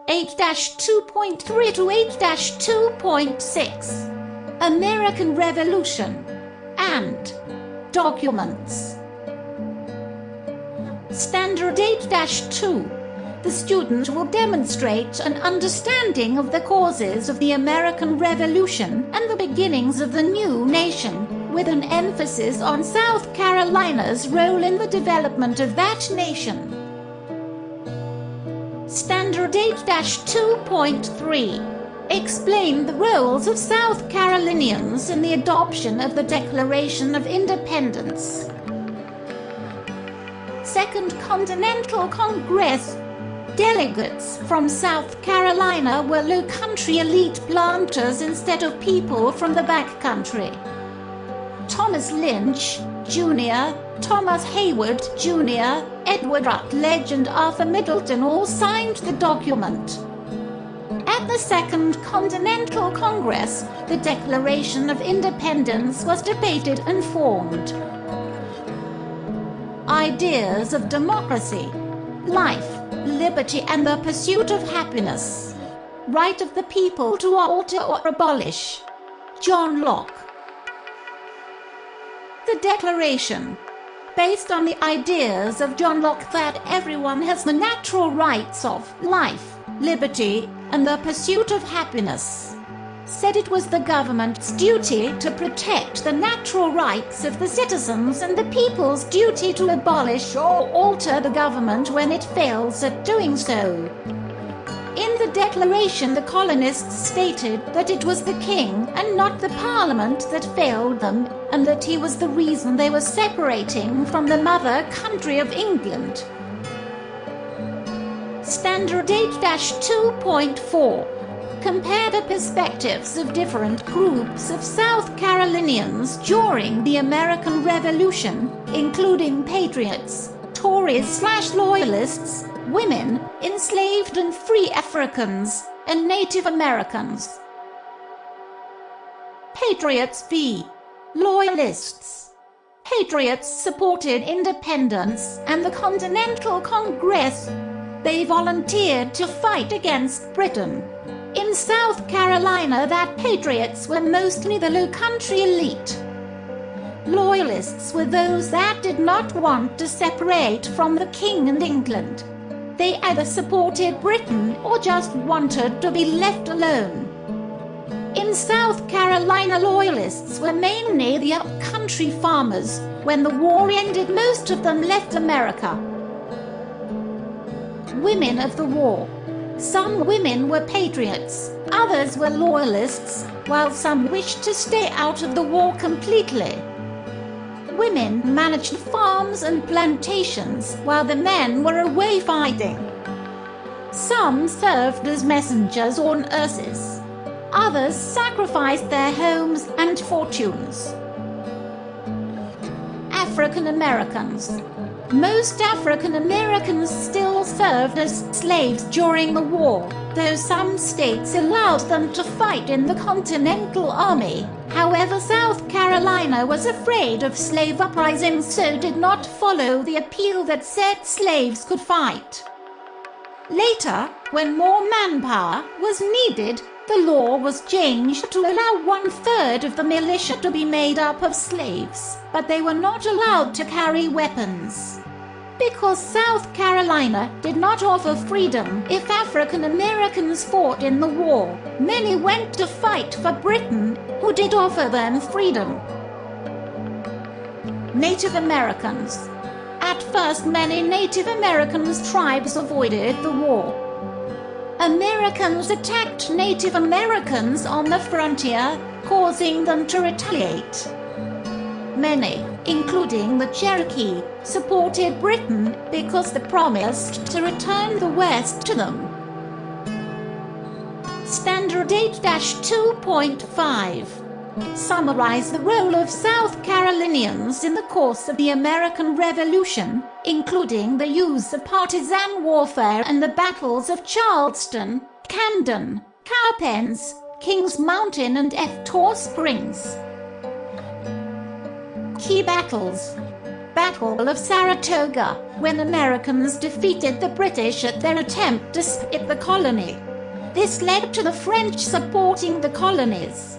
8-2.3 to 8-2.6. American Revolution and Documents. Standard 8-2. The student will demonstrate an understanding of the causes of the American Revolution and the beginnings of the new nation, with an emphasis on South Carolina's role in the development of that nation. Standard 8-2.3. Explain the roles of South Carolinians in the adoption of the Declaration of Independence. Second Continental Congress. Delegates from South Carolina were low-country elite planters instead of people from the backcountry. Thomas Lynch, Jr., Thomas Hayward, Jr., Edward Rutledge and Arthur Middleton all signed the document. At the Second Continental Congress, the Declaration of Independence was debated and formed. Ideas of democracy, life, liberty and the pursuit of happiness. Right of the people to alter or abolish. John Locke. The Declaration, based on the ideas of John Locke that everyone has the natural rights of life, liberty, and the pursuit of happiness, said it was the government's duty to protect the natural rights of the citizens and the people's duty to abolish or alter the government when it fails at doing so. In the Declaration, the colonists stated that it was the king and not the parliament that failed them, and that he was the reason they were separating from the mother country of England. Standard 8-2.4. Compare the perspectives of different groups of South Carolinians during the American Revolution, including patriots, Tories/Loyalists, women, enslaved and free Africans, and Native Americans. Patriots v. Loyalists. Patriots supported independence and the Continental Congress. They volunteered to fight against Britain. In South Carolina, that patriots were mostly the low-country elite. Loyalists were those that did not want to separate from the king and England. They either supported Britain or just wanted to be left alone. In South Carolina, Loyalists were mainly the up-country farmers. When the war ended, most of them left America. Women of the war. Some women were patriots, others were loyalists, while some wished to stay out of the war completely. Women managed farms and plantations, while the men were away fighting. Some served as messengers or nurses. Others sacrificed their homes and fortunes. African Americans. Most African Americans still served as slaves during the war, though some states allowed them to fight in the Continental Army. However, South Carolina was afraid of slave uprisings, so did not follow the appeal that said slaves could fight. Later, when more manpower was needed, the law was changed to allow 1/3 of the militia to be made up of slaves, but they were not allowed to carry weapons. Because South Carolina did not offer freedom if African Americans fought in the war, many went to fight for Britain, who did offer them freedom. Native Americans. At first, many Native Americans tribes avoided the war. Americans attacked Native Americans on the frontier, causing them to retaliate. Many, including the Cherokee, supported Britain because they promised to return the West to them. Standard 8-2.5. Summarize the role of South Carolinians in the course of the American Revolution, including the use of partisan warfare and the battles of Charleston, Camden, Cowpens, Kings Mountain and Eftor Springs. Key battles. Battle of Saratoga, when Americans defeated the British at their attempt to split the colony. This led to the French supporting the colonies.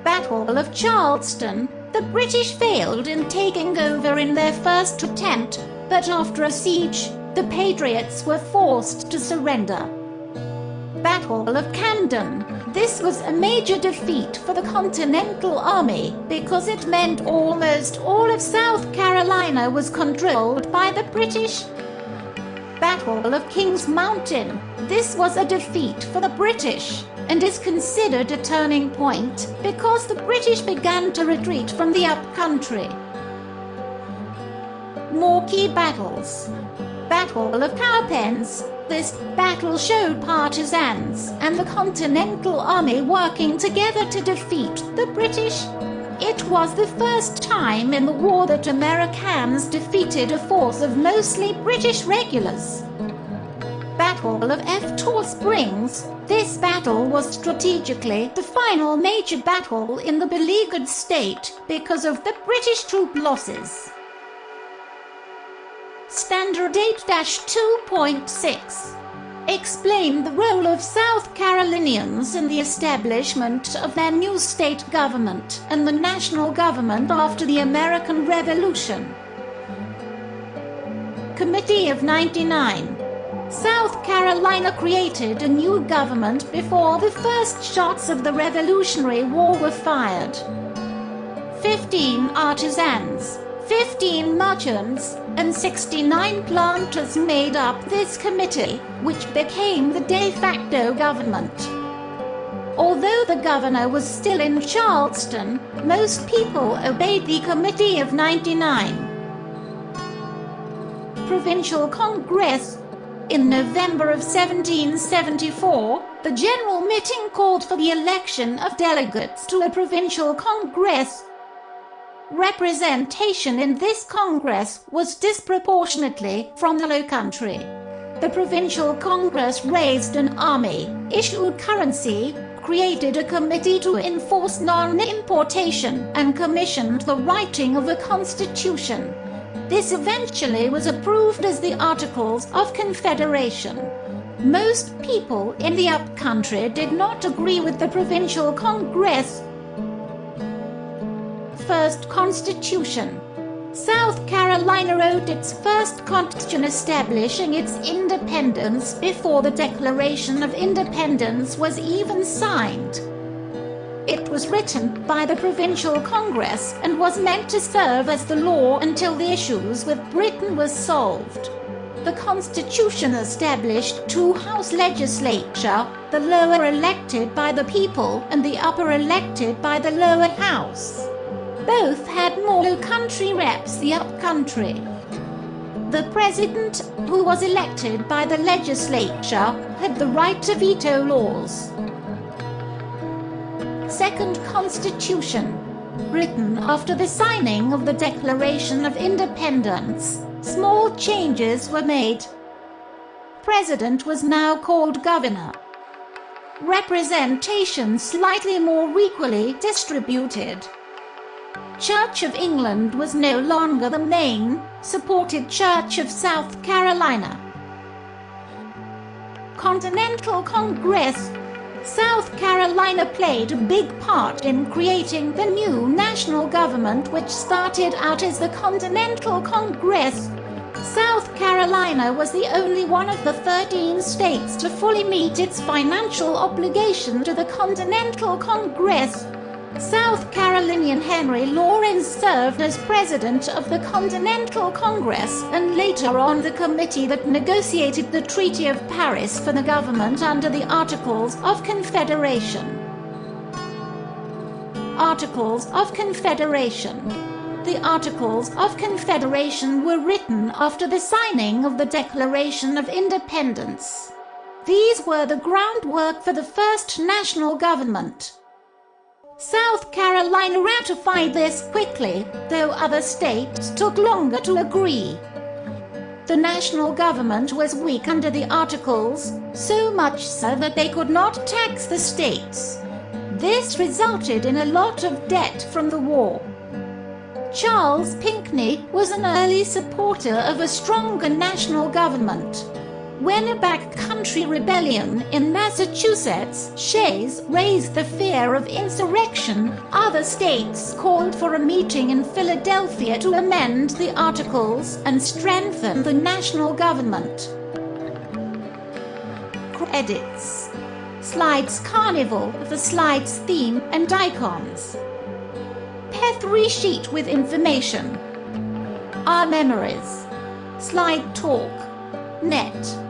Battle of Charleston, the British failed in taking over in their first attempt, but after a siege, the Patriots were forced to surrender. Battle of Camden. This was a major defeat for the Continental Army because it meant almost all of South Carolina was controlled by the British. Battle of Kings Mountain. This was a defeat for the British and is considered a turning point because the British began to retreat from the upcountry. More key battles. Battle of Cowpens. This battle showed partisans and the Continental Army working together to defeat the British. It was the first time in the war that Americans defeated a force of mostly British regulars. Battle of Eftall Springs. This battle was strategically the final major battle in the beleaguered state because of the British troop losses. Standard 8-2.6 explained the role of South Carolinians in the establishment of their new state government and the national government after the American Revolution. Committee of 99. South Carolina created a new government before the first shots of the Revolutionary War were fired. 15 artisans, 15 merchants, and 69 planters made up this committee, which became the de facto government. Although the governor was still in Charleston, most people obeyed the Committee of 99. Provincial Congress. In November of 1774, the General Meeting called for the election of delegates to a provincial congress. Representation in this Congress was disproportionately from the low country. The Provincial Congress raised an army, issued currency, created a committee to enforce non-importation, and commissioned the writing of a constitution. This eventually was approved as the Articles of Confederation. Most people in the upcountry did not agree with the Provincial Congress. First Constitution. South Carolina wrote its first constitution establishing its independence before the Declaration of Independence was even signed. It was written by the Provincial Congress and was meant to serve as the law until the issues with Britain was solved. The Constitution established two House legislature, the lower elected by the people and the upper elected by the lower house. Both had more low-country reps the upcountry. The president, who was elected by the legislature, had the right to veto laws. Second Constitution. Written after the signing of the Declaration of Independence, small changes were made. President was now called governor. Representation slightly more equally distributed. Church of England was no longer the main, supported Church of South Carolina. Continental Congress. South Carolina played a big part in creating the new national government, which started out as the Continental Congress. South Carolina was the only one of the 13 states to fully meet its financial obligation to the Continental Congress. South Carolinian Henry Lawrence served as president of the Continental Congress and later on the committee that negotiated the Treaty of Paris for the government under the Articles of Confederation. Articles of Confederation. The Articles of Confederation were written after the signing of the Declaration of Independence. These were the groundwork for the first national government. South Carolina ratified this quickly, though other states took longer to agree. The national government was weak under the Articles, so much so that they could not tax the states. This resulted in a lot of debt from the war. Charles Pinckney was an early supporter of a stronger national government. When a backcountry rebellion in Massachusetts, Shays, raised the fear of insurrection, other states called for a meeting in Philadelphia to amend the Articles and strengthen the national government. Credits. Slides Carnival, the slides theme and icons. Pair 3 sheet with information. Our memories. Slide Talk. Net.